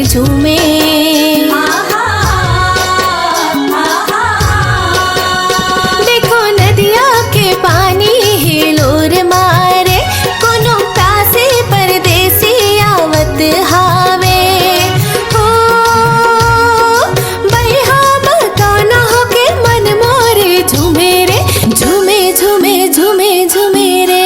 झूमे। देखो नदिया के पानी हिलोर मारे, कोनो कासे परदेसी आवत हावे। हो बहिहा बताना हो के मन मोरे झूमे रे, झूमे झूमे झूमे झूमे रे।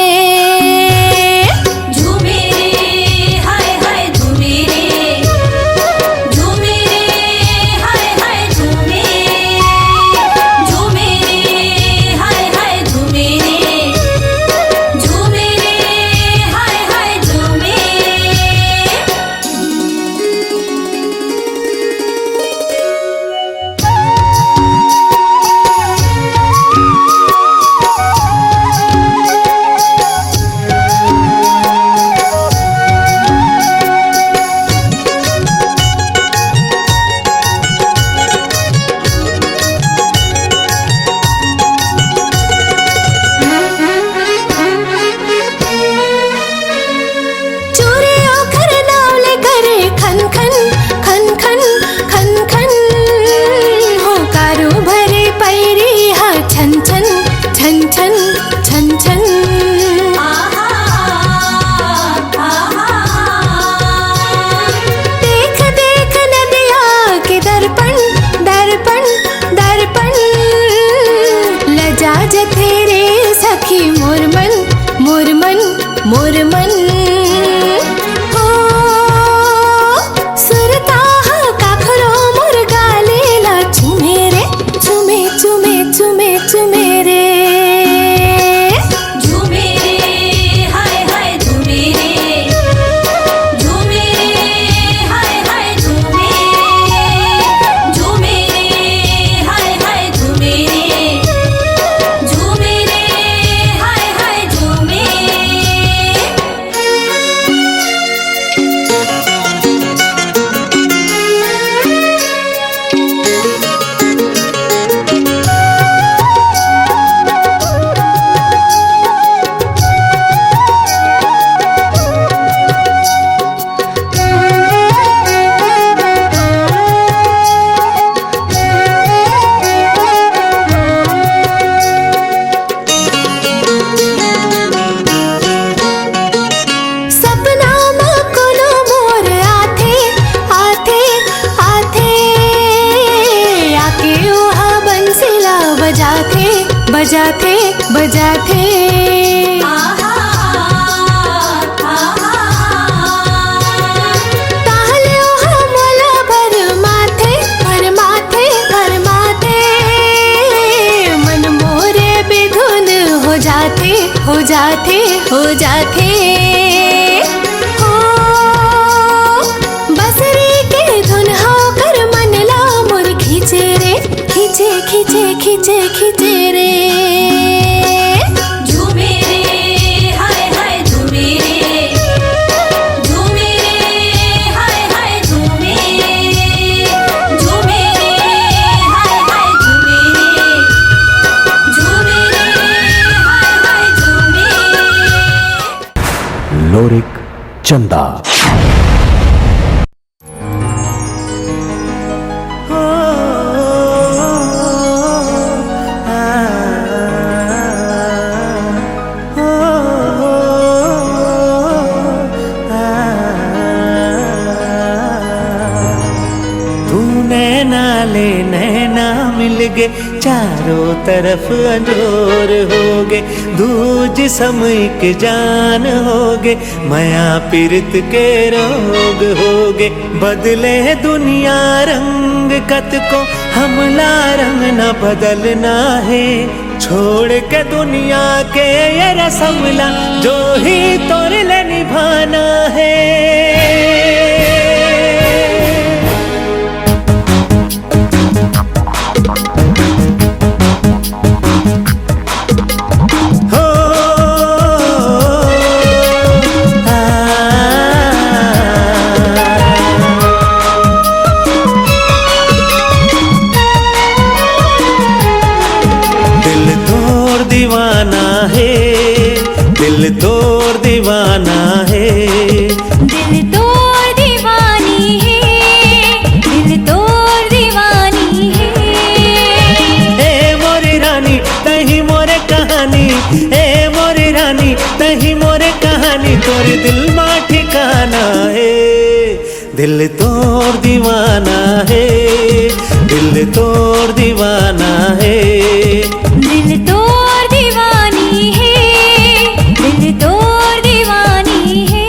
मोर मन हो सुरता काखरो मोर गालेला झूमे रे, झूमे झूमे झूमे झूमे रे। झूमे रे हाय हाय झूमे रे, झूमे रे हाय हाय झूमे, झूमे रे हाय हाय झूमे रे, झूमे रे हाय हाय झूमे। बजाते बजाते ताहले हमला भर माथे भर माथे भर माथे, मन मोरे बेधुन हो जाते हो जाते हो जाते। हो बसरी के धुन होकर मन ला मोर खींचे रे, खींचे खींचे खींचे खींचे रे। झूमे रे हाय हाय झूमे रे, झूमे रे हाय हाय झूमे, झूमे रे हाय हाय झूमे, झूमे रे हाय हाय झूमे। लोरिक चंदा। नैना मिल गे चारों तरफ अंजोर हो गे, दूज समय के जान हो गे, माया पीरत के रोग हो गे। बदले दुनिया रंग कत को हमला रंग न बदलना है, छोड़ के दुनिया के ये रसमला जो ही तोरे ले निभाना है। दिल तोड़ दीवाना है, दिल तोड़ दीवानी है, रानी, ए मोरे रानी, तही मोरे कहानी, तोरे दिल मा ठिकाना है। दिल तोर दीवाना है, दिल तोर दीवाना है, दिल तोर दीवानी है, दिल तोर दीवानी है।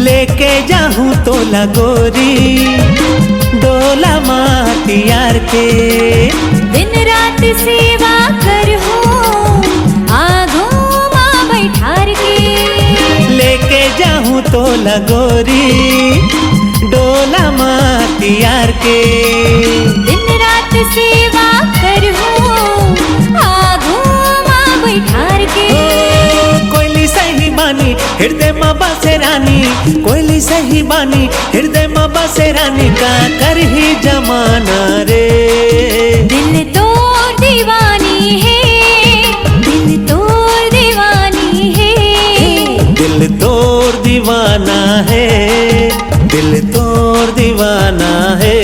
लेके जाहूँ तोला गोरी डोला माटियार के, दिन रात सेवा कर हो आगों माँ बैठार के। लेके जाहूँ तोला गोरी डोला माटियार के, दिन रात सेवा कर हो आगों माँ बैठार के। कोयली सही बानी हृदय माँ बसे रानी, कोयली सही बानी हृदय माँ बसे रानी, का कर ही जमाना रे। दिल तोर दीवानी है, दिल तोर दीवानी है, दिल तोर दीवाना है, दिल तोर दीवाना है।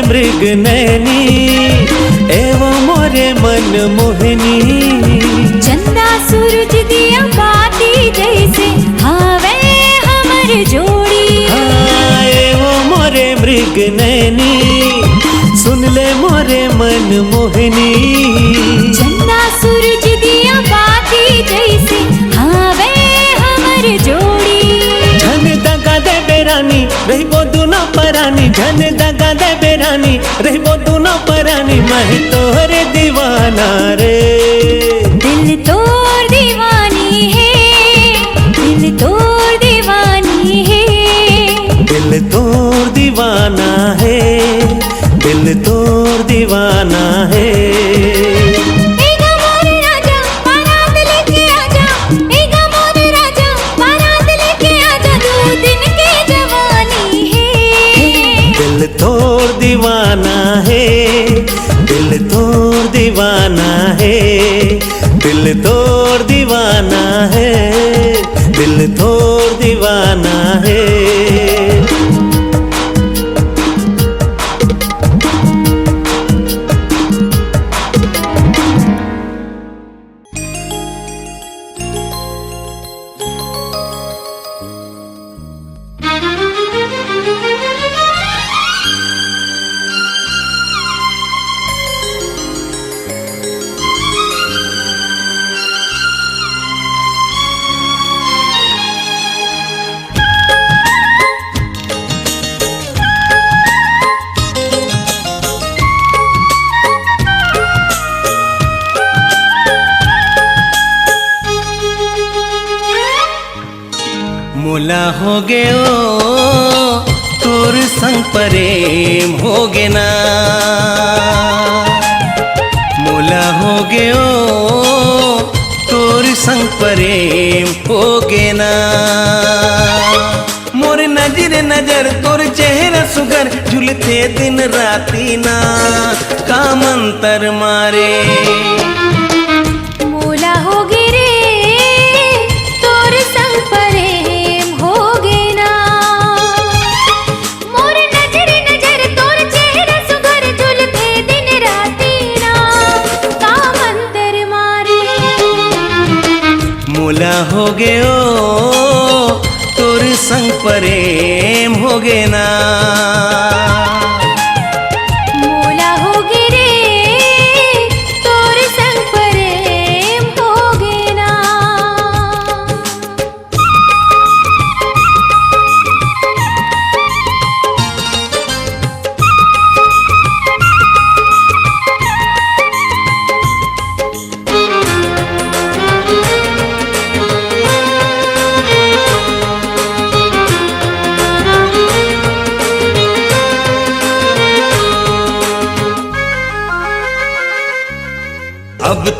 मृग नैनी एवो मोरे मन मोहनी, चंदा सूरज दिया बाती जैसे हावे हमर जोड़ी। एवो मोरे मृग नैनी सुन ले मोरे मन मोहनी, चंदा सूरज दिया बाती जैसे हावे हमर जोड़ी। झन दगा दे बेरानी रहिबो दुना परानी, झन दगा दे बेरानी रहिबो दुना परानी, मैं तोहरे दीवाना रे। दिल तोर दीवानी है, दिल तोर दीवानी है, दिल तोर दीवाना है, दिल तोर दीवाना है। एगा मोर राजा बारात लेके आजा, एगा मोर राजा बारात लेके आजा, 2 दिन की जवानी है। दिल तोर दीवाना है, दिल तोर दीवाना है, दिल तोर दीवाना है, दिल तोर दीवाना है। मोला हो गयो तोर संग प्रेम होगे ना, मोला हो गयो तोर संग प्रेम होगे ना। मोर नजर नजर तोर चेहरा सुगर झुलते दिन राती ना, का मंतर मारे मोला हो गे रे तोर संग प्रेम होगे ना। मोर नजर नजर तोर चेहरा सुगर झुलते दिन राती ना, का मंतर मारे मोला हो गयो तोर संग प्रेम होगे ना। मोला हो गे रे तोर संग प्रेम होगे ना।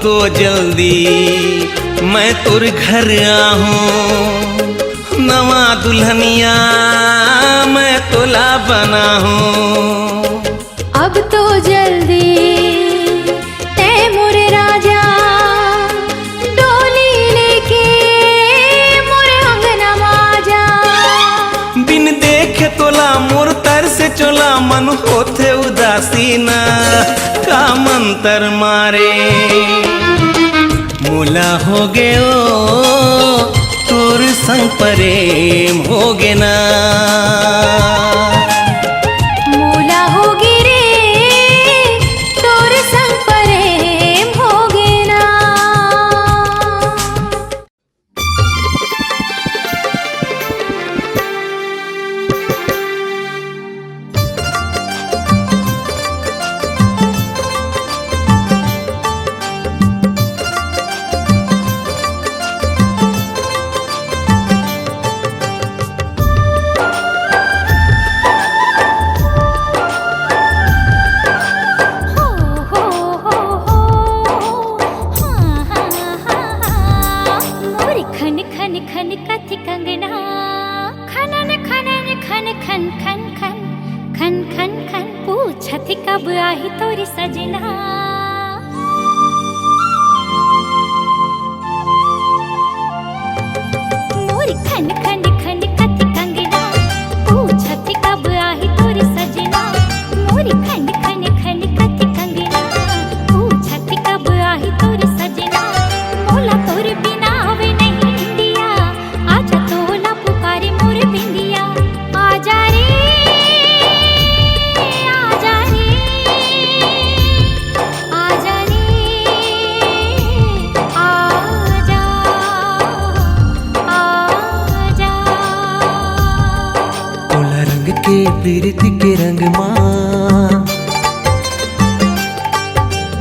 तो जल्दी मैं तुर घर आहूँ, नवा दुल्हनिया मैं तोला बना हूँ। अब तो जल्दी तैमूर राजा डोली लेके मोरे अंगना माजा। बिन देखे तोला मोर तर से चोला मन होते उदासी ना का मंतर मारे। मोला हो गयो तोर संग प्रेम हो गे ना, मोला होगी रे तोर संग प्रेम होगे ना। पूछत कब आही तोरी सजना। मोरी खन खन खन कथी कंगना, पूछत कब आही तोरी सजना। मोरी खन खन खन कथी कंगना, पूछत कब आही तोरी सजना। मोला तोर बिना आवे नहीं इंडिया, आजा तोला पुकारे मोर बिंदिया। आजा रे आजा रे आजा रे आजा आजा। तोला रंग के प्रीत के रंग माँ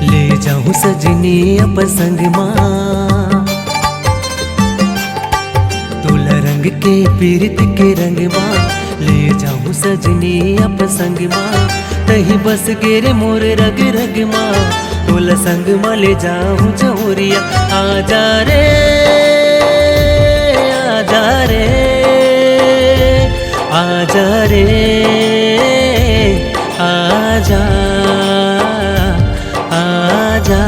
ले जाऊं सजनी अपन संग माँ। तोला रंग के प्रीत के रंग माँ ले जाऊं सजनी अपन संग माँ। तही बस गेरे मोर रग रग माँ, तोला संग माँ ले जाऊं जौरिया। आजा रे आजा रे आजा रे आजा आजा।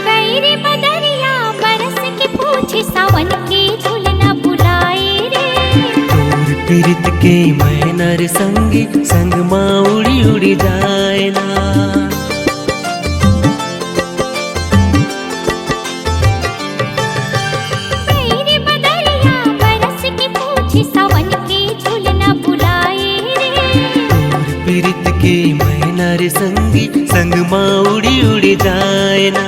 गैरी बदरिया बरस के पूछे सावन के झूलना बुलाए रे। तोर पीरित के मैनर संगी संग माँ उड़ी उड़ी जाए ना। गैरी बदरिया बरस के पूछे सावन के झूलना बुलाए रे। तोर पीरित के मैनर संगी संग माँ उड़ी उड़ी जाए ना।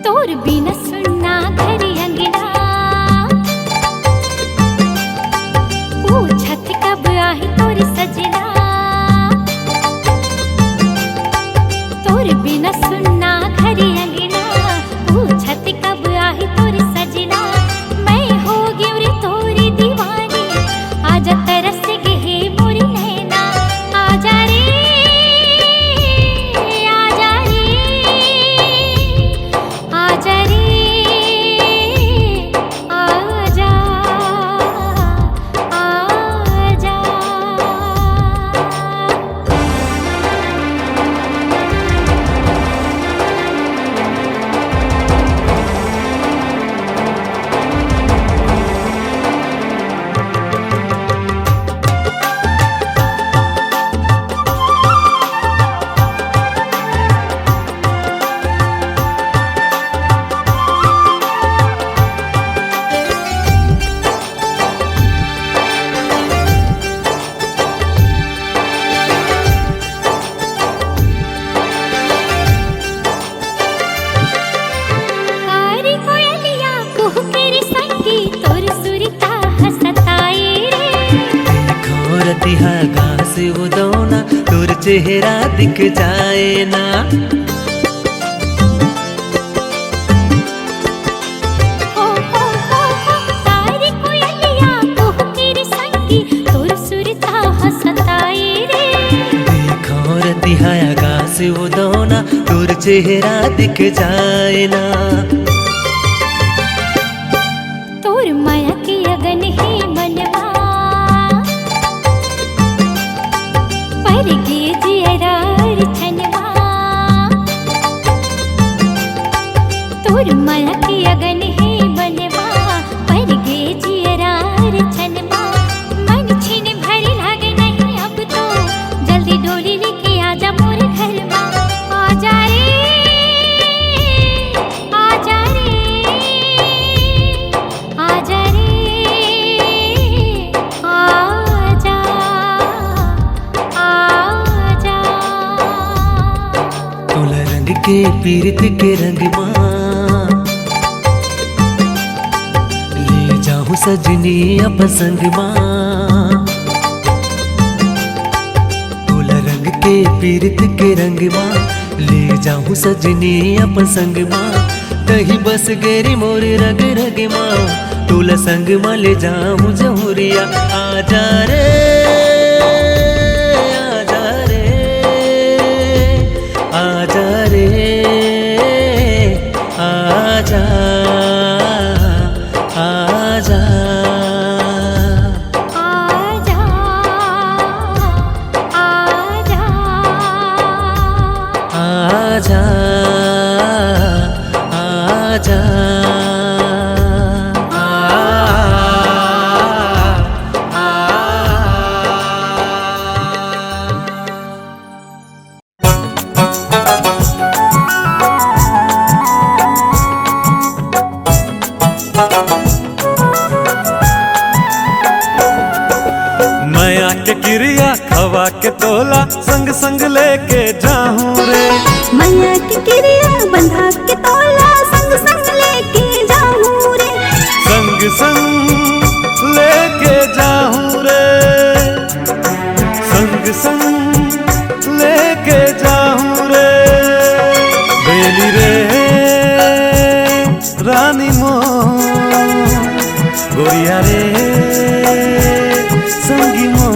तोर बिना सुनना घर अंगना, पूछत कब आही तोरी सजना। तोर बिना सुनना घर अंगना, पूछत कब आही तोरी सजना। मैं हो गई रे तोरी दीवानी, आजा तरस गे मोरी नैना। आजा रे आजा रे से उदौना तोर चेहरा दिख जाए ना। तारी कोयलिया कोकिर संगी तोर सुरता हसताई रे। देखो रतिहाया गा से उदौना तोर चेहरा दिख जाए ना। तोर माया की अगन है मनवा पर गे जियरार छनवा। तोर माया की अगन है मनवा पर गे जियरार छनवा। मन छिन भरी लागे नहीं अब तो जल्दी डोली लेके आजा मोरे घरवा। आजा रे आजा रे आजा रे आजा आजा। तोला रंग के पीरित के रंग माँ ले जाऊं सजनी अब संग माँ। तोला रंग के पीरित के रंग माँ ले जाऊं सजनी अब संग माँ। कहीं बस गेरी मोरे रग रग माँ तोला संग माँ ले जाऊं जहुरिया। आजा रे आजा रे आजा रे आजा आजा आजा आजा आजा मैं आके क्रिया खवा के तोला संग संग लेके जाऊं रे। मैया की क्रिया बंधा के तोला संग संग लेके जाऊं रे। संग संग लेके जाऊं रे। संग संग लेके जाऊं रे। बेली रे रानी मो गोरिया रे संगी मो।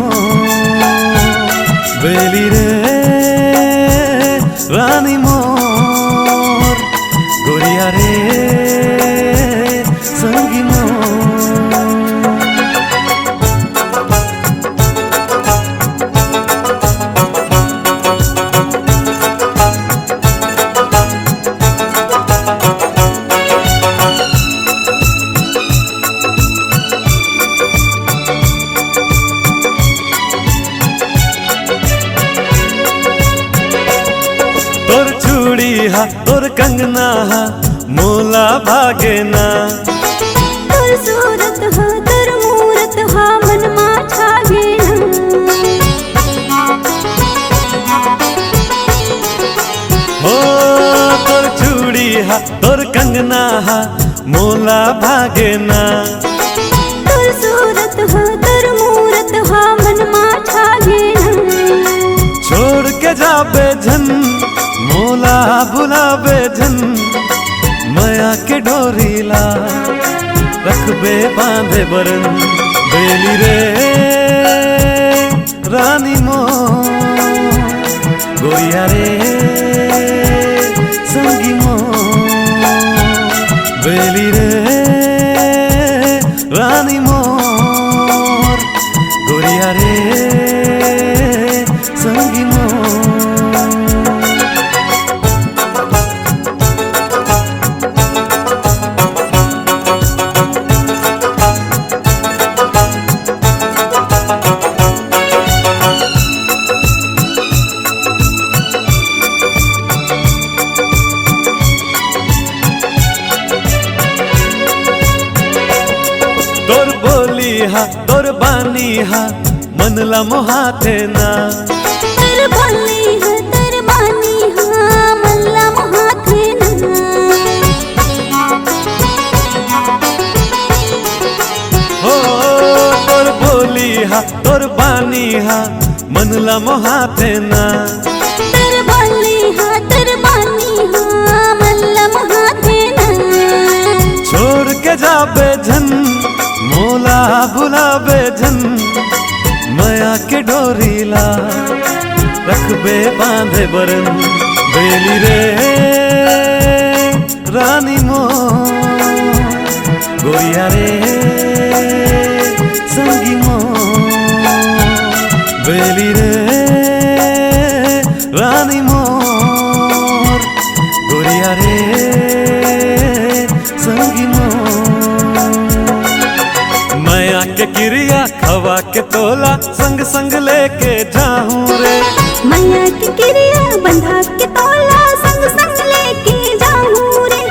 बेली रे रानी मोर गोरिया रे संगी मोर। तोर चूड़ी हा तोर कंगना हा मोला भागे ना। तोर सूरत हा तोर मूरत हा मन मा छागे ना। हो तोर चूड़ी हा तोर कंगना हा मोला भागे ना। तोर सूरत हा तोर मूरत हा मन मा छागे ना। छोड़ के जाबे झन मोला बुलाबे झन। माया के डोरीला रखबे बांधे बरन। बेली रे रानी मो गोरिया रे संगी मो। बेली रे रानी मोर गोरिया रे संगी मोर। तोर बोली हा तोर बानी हा मनला मोहाते ना। तोर बोली हा तोर बानी हा मनला मोहाते ना। हो तोर बोली हा तोर बानी हा मनला मोहाते ना तेरे बाली हाँ मल्ला महाते ना छोड़ के जाबे झन मोला भुलाबे झन माया के डोरीला रखबे बांधे बरन बेली रे रानी मो गोरिया रे संगी मो बेली रे रानी मोर गोरिया रे संगी मोर माया के क्रिया खवा के तोला संग संग लेके जाऊं रे मैया की क्रिया बंधा के तोला संग संग लेके जाऊं रे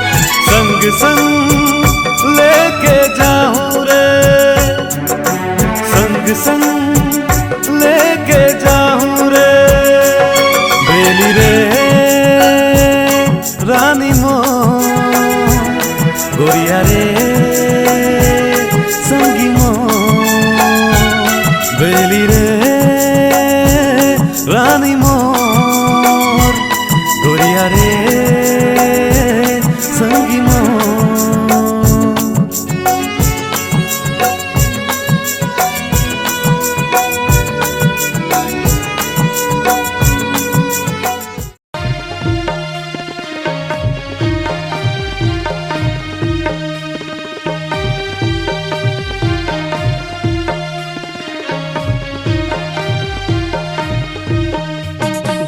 संग संग लेके जाऊं रे संग संग लेके जाऊं रे बेली रे रानी मो गोरिया रे संगी मो बेली रे रानी मोर गोरिया रे संगी मोर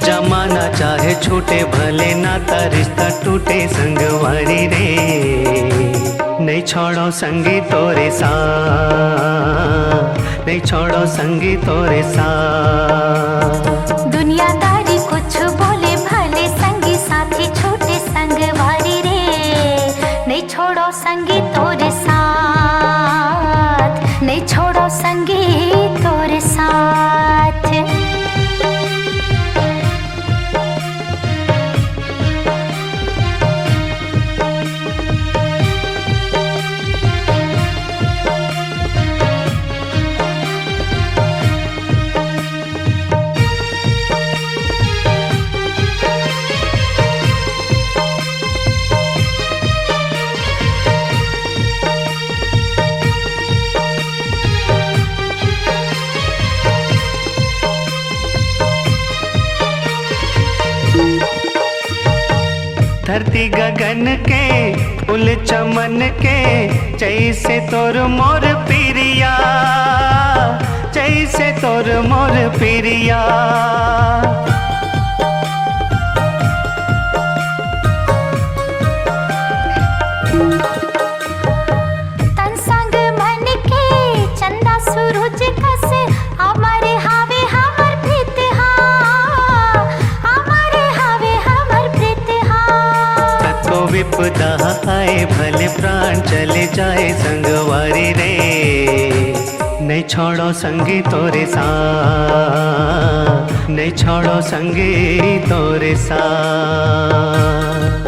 जमाना चाहे छूटे भले नाता रिश्ता टूटे संगवारी रे नहीं छोड़ो संगी तोरे साथ नहीं छोड़ो संगी तोरे साथ दुनियादारी कुछ बोले भले संगी साथी छोटे संगवारी रे नहीं छोड़ो संगी तोरे साथ नहीं छोड़ो संगी तोरे साथ धरती गगन के फूल चमन के जैसे तोर मोर पिरिया जैसे तोर मोर पिरिया तन संग मन के चंदा सूरज कस हमारे हावे हमर प्रीत हा हमारे हावे हमर प्रीत हा तो विपदा आए भले प्राण चले जाए संगवारी रे नहीं छोड़ो संगी तोरे साथ नहीं छोड़ो संगी तोरे साथ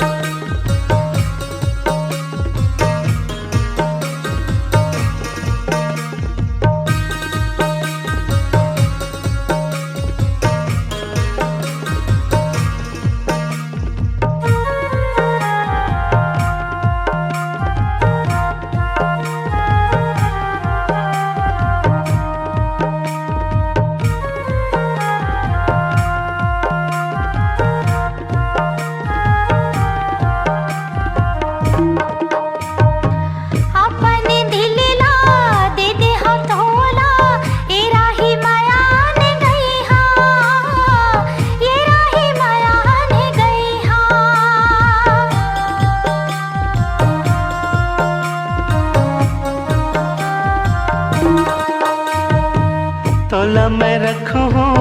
तोला मैं रखू हूँ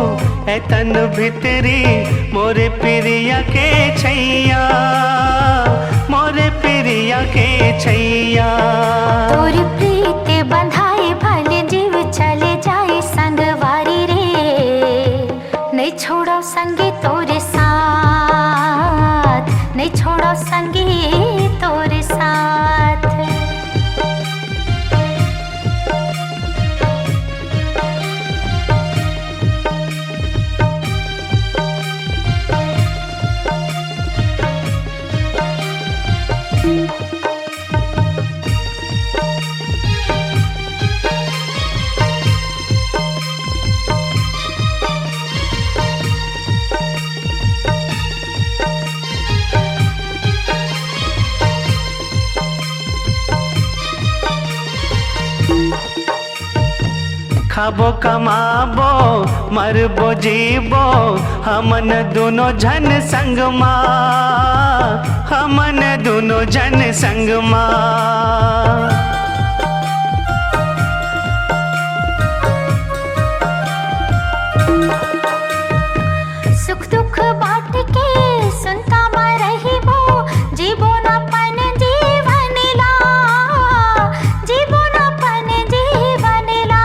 ए तन भितरी मोरे पिरिया के छैया मोरे पिरिया के छैया तोरी प्रीत बंधाए भले जीव चले जाए संगवारी रे नहीं छोड़ो संगी तोरे साथ नहीं छोड़ो संगी तोरे साथ खाबो कमाबो मरबो जीबो हमन दोनों जन संग माँ, हमन दोनों जन संग माँ। सुख दुख बांट के सुनता मैं रही वो, जीवो न पन जीवन ला, जीवो न पन जीवन ला।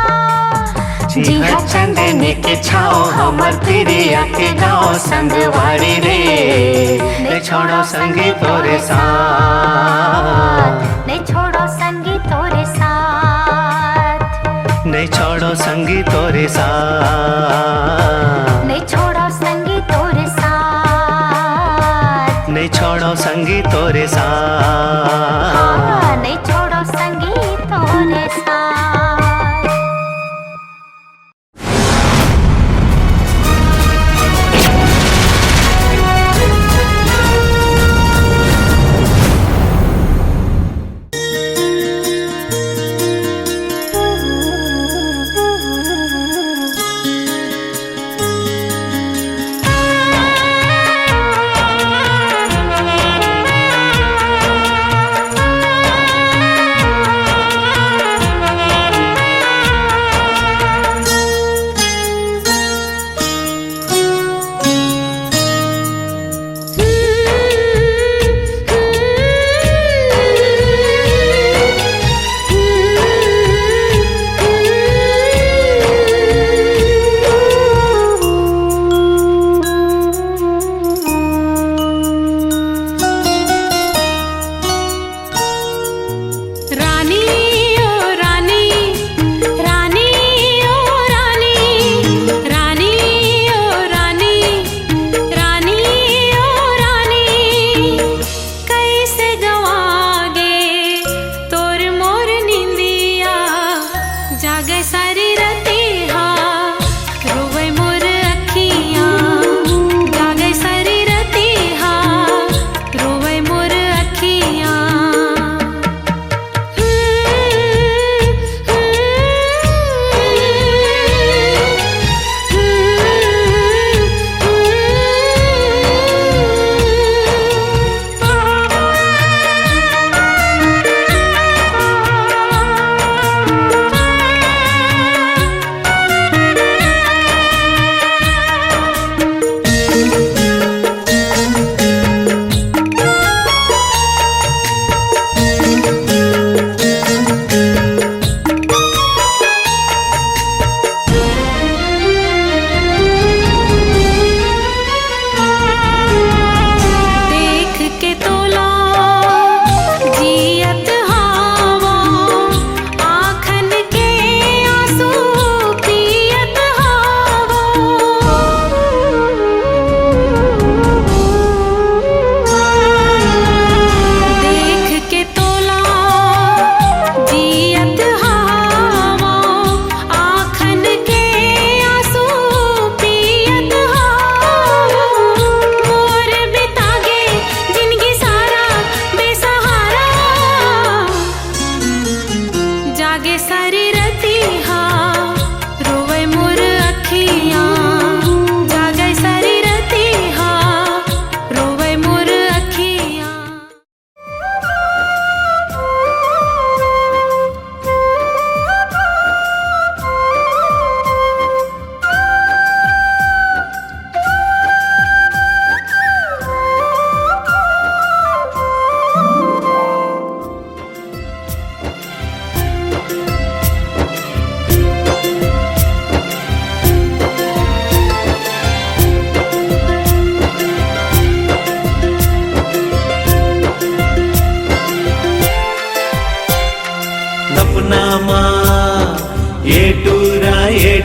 जी हाँ चंदनी के छाओ हमर प्रिया के गाँव संगवारी रे, ने छोड़ो संगी तोरे साथ, ने छोड़ो संगी तोरे साथ, ने छोड़ो संगी तोरे साथ, ने छोड़ो संगी तोरे साथ, ने छोड़ो संगी तोरे साथ, हाँ, ने छोड़ो संगी तोरे साथ।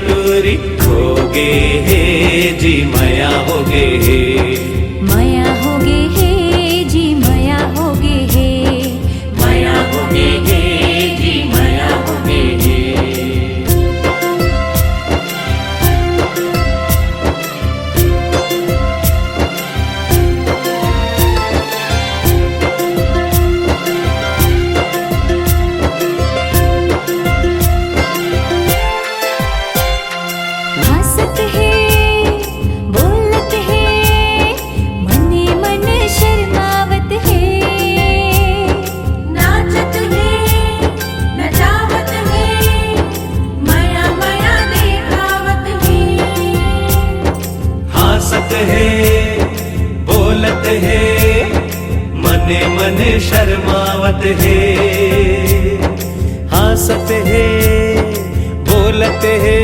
टूरी होगे हे जी माया होगे हे माया होगे हे जी माया होगे हे माया होगे हे जी माया होगे हे है बोलत है मने मने शर्मावत है हंसत है बोलत है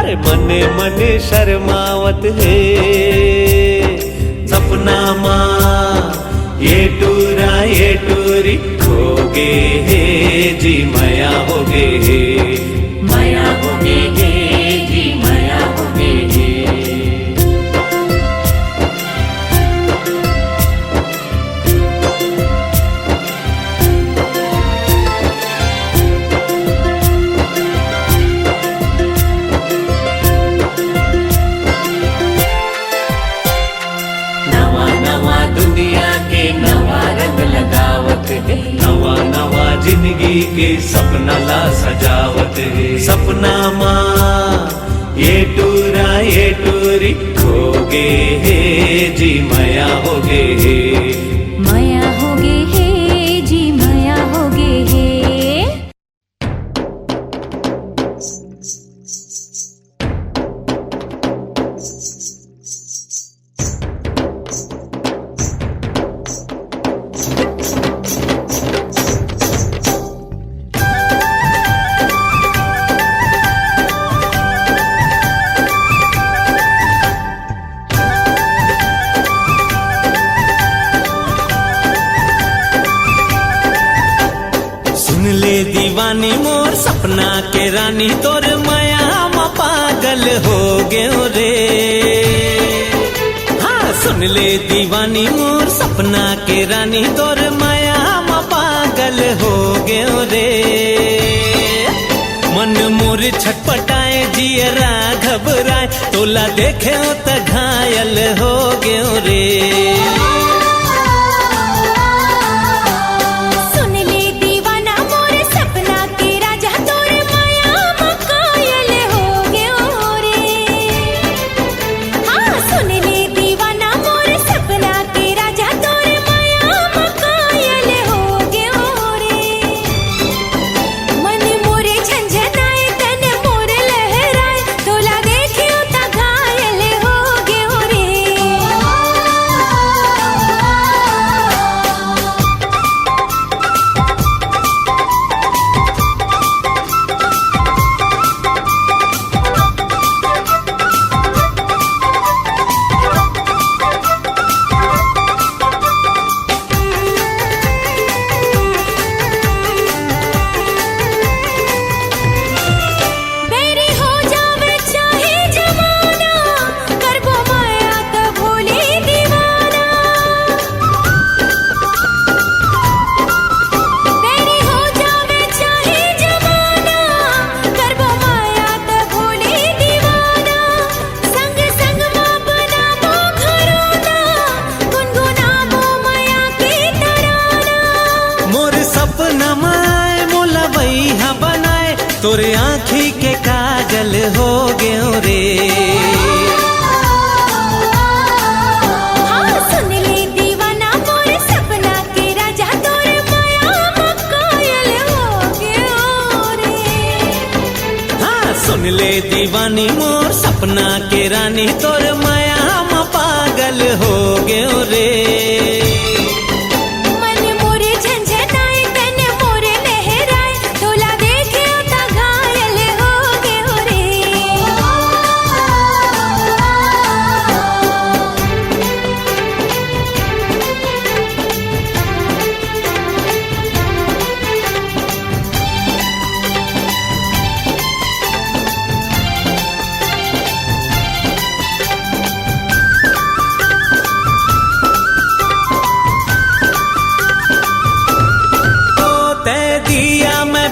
अरे मने मने शर्मावत है सपना माँ ये टूरी खोगे है जी माया होगे है माया होगे हे जी माया होगे हे नवा नवा दुनिया के नवा रंग लगावत है नवा नवा जिंदगी के सपना ला सजावत है सपना माँ ये टूरी खोगे है जी माया होगे है माया होगे हे जी माया होगे हे सुन ले दीवानी मोर सपना के रानी तोर माया में पागल हो गए रे हाँ सुन ले दीवानी मोर सपना के रानी तोर माया में पागल हो गए रे मन मोर छटपटाए जियरा घबराए तोला देखे त घायल हो गए रे सुन ले दीवाना मोर सपना के राजा तोर माया में कायल हो गयो रे हाँ सुन ले दीवाना मोर सपना के राजा तोर माया में कायल हो गयो रे मन मोरे झंझनाए तन मोर लहराए तोला देखियो ता घायल हो गयो रे बेरी हो जावे चाहे जमाना करबो माया तो भोले दीवाना बेरी हो जावे चाहे जमाना करबो माया तो भोले दीवाना संग संग मां बनाबो घरोना गुनगुनाबो माया के तराना मोर सपना माए मोला बैहा बनाए तोरे आँखी के काजल हो गयो रे हाँ सुन ले दीवाना मोर सपना के राजा तोर माया में कायल हो गयो रे हाँ सुन ले दीवानी मोर सपना के रानी तोर माया में पागल हो गयो रे मन मोरे झंझनाए तन मोरे लहराए तोला देखियो ता घायल हो गयो रे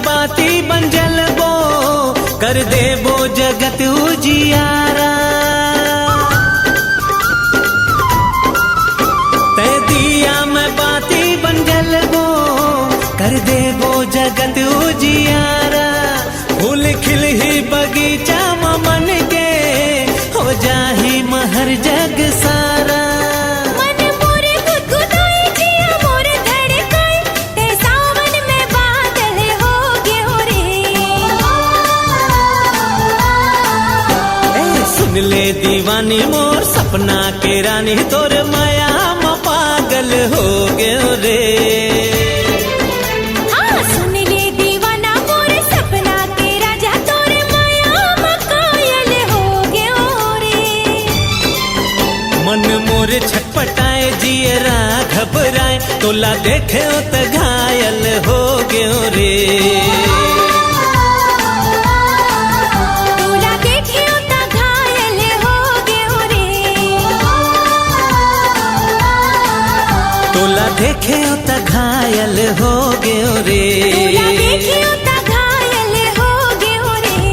बाती बन जलबो कर देबो जगत उजियारा ते दिया में बाती बन जलबो कर देबो जगत उजियारा फूल खिल ही बगीचा में मन के हो जाही महर जग सारा मन मोरे गुदगुदाए जिया मोरे धड़काए ते सावन में बादल हो गयो रे ए सुन ले दीवानी मोर सपना रानी तोर माया म पागल हो गयो रे। हाँ सुन ले दीवाना मोरे सपना के राजा तोरे माया म कायल हो गयो रे। मन मोरे छटपटाए जियरा घबराए तोला देखे त घायल हो गयो रे। तोला देखे त घायल हो गयो रे। तोला देखे त घायल हो गयो रे। तोला देखे त घायल हो गयो रे।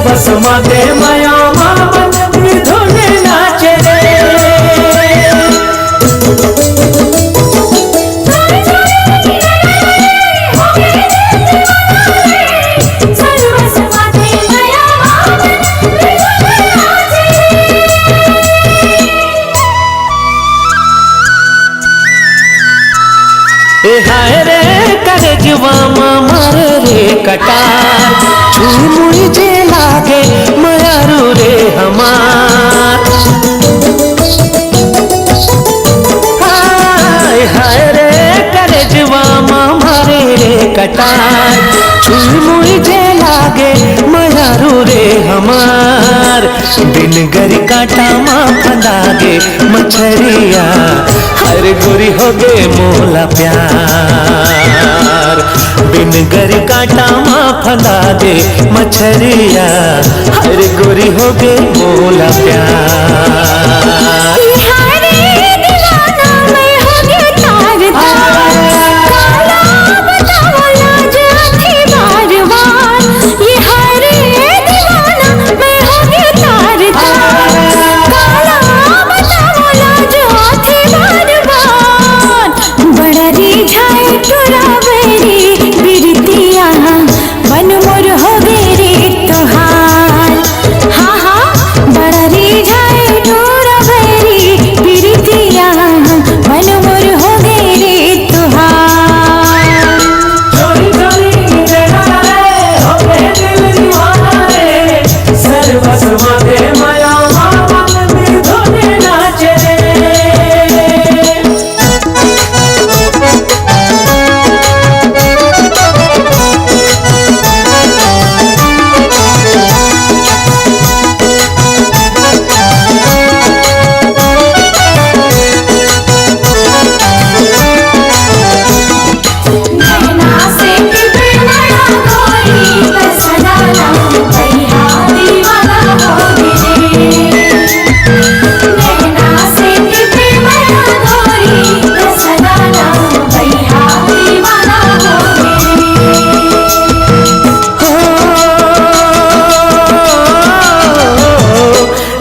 बसमाते माया मामन धुने नाचे रे। हाय रे करे जुआ मारे रे कटार छुई मुई जे लागे मारू रे हमार। हाय रे करे जुआ मारे रे कटार छुई मुई जे लागे मारू रे हमार। दिन गरी काटा माँ फंदागे मछरिया हर गोरी हो गे मोला प्यार। बिन गरी काटा माँ फंदा दे मछरिया हर गोरी हो गे मोला प्यार।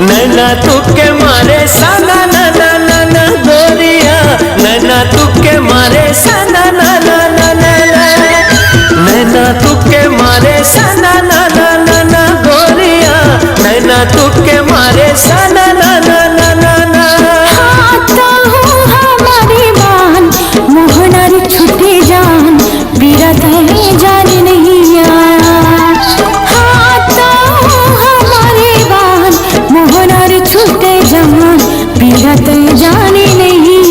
नैना तुके मारे सना ना ना ना ना गोरिया। नैना तुके मारे सना ना ना ना ना नैना तुके मारे सना ना ना ना ना गोरिया। नैना तुके मारे सना ना ना ना ना ना। हमारी बान मोहनारी छुटे जान बिरत है जाने नहीं मोहनारी छूटे जहान बिरत जाने नहीं।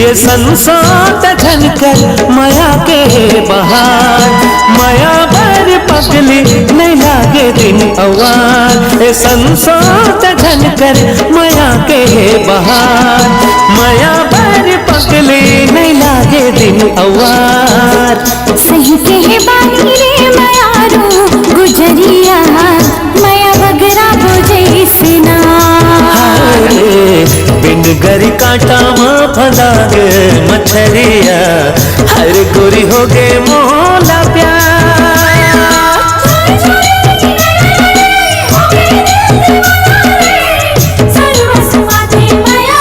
ये संसार झनकर माया के बहार माया भर पगली नहीं लागे दिन अवार। ये संसार झनकर माया के बहार माया भर पगली नहीं लागे दिन अवार। सही कहे बानी रे मायारू गुजरिया माया बगरा बुझे सिना। बिन गरी काटा माँ फंदा गे मछरिया हर गोरी हो गे मोला प्यार। सर्वस्व माते माया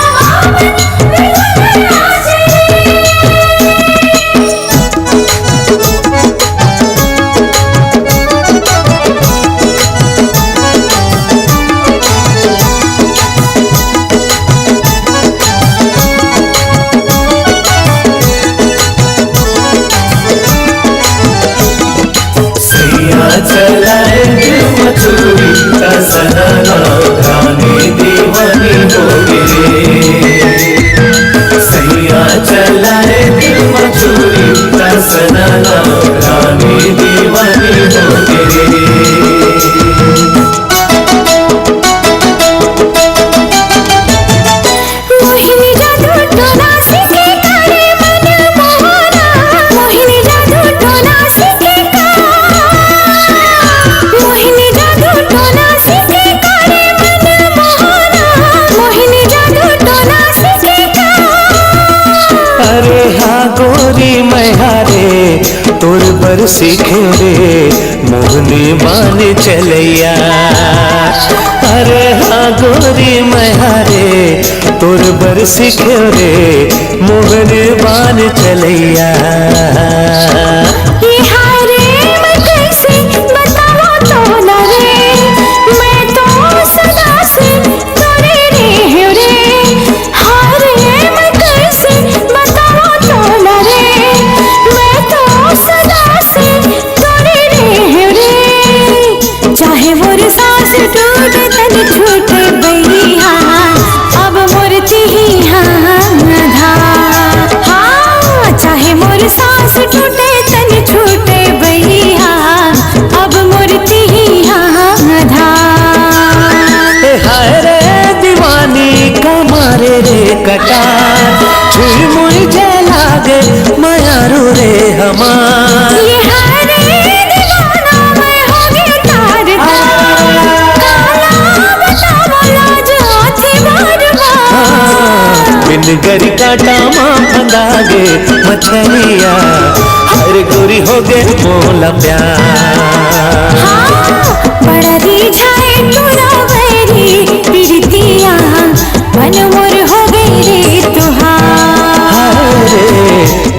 मैहारे तोर पर सीखे रे मोहनी बान चलैया। अरे हाँ गोरी मैहारे तोर पर सीखे रे मोहनी बान चलैया। ये हारे मैं कैसे बताऊं तो न रे, मैं तो सदा से तोरे रे हूँ रे। हारे मैं कैसे बताऊं तो न रे, मैं तो सदा से तोरे रे हूँ रे। चाहे मोर सांस टूटे तन छूटे बैया, अब मोर चिही धा। हाँ चाहे मोर सांस टूटे तन छूटे बैया, अब मोर चिही धा। हाय रे दीवानी कमारे रे कटार, छुई मुई जला गे मयारू रे हमार। ये हारे दीवाना मैं हो गया तार काला बतावा लाज आथे बार बार। बिन गरी काटा माँ फंदा गे मछलिया, हर गोरी हो गे मोला प्यार। हाँ बड़ा रिझाए तोरा वैरी प्रीतिया, मन मोर हो गई रे तुहार। रे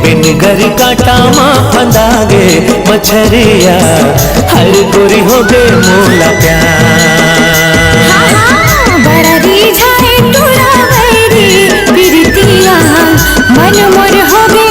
बिन गरी काटा माँ फंदा गे मछरिया, हर गोरी हो गे मोला प्यार। हाँ बड़ा रिझाए तोरा वैरी प्रीतिया, मन मोर हो गई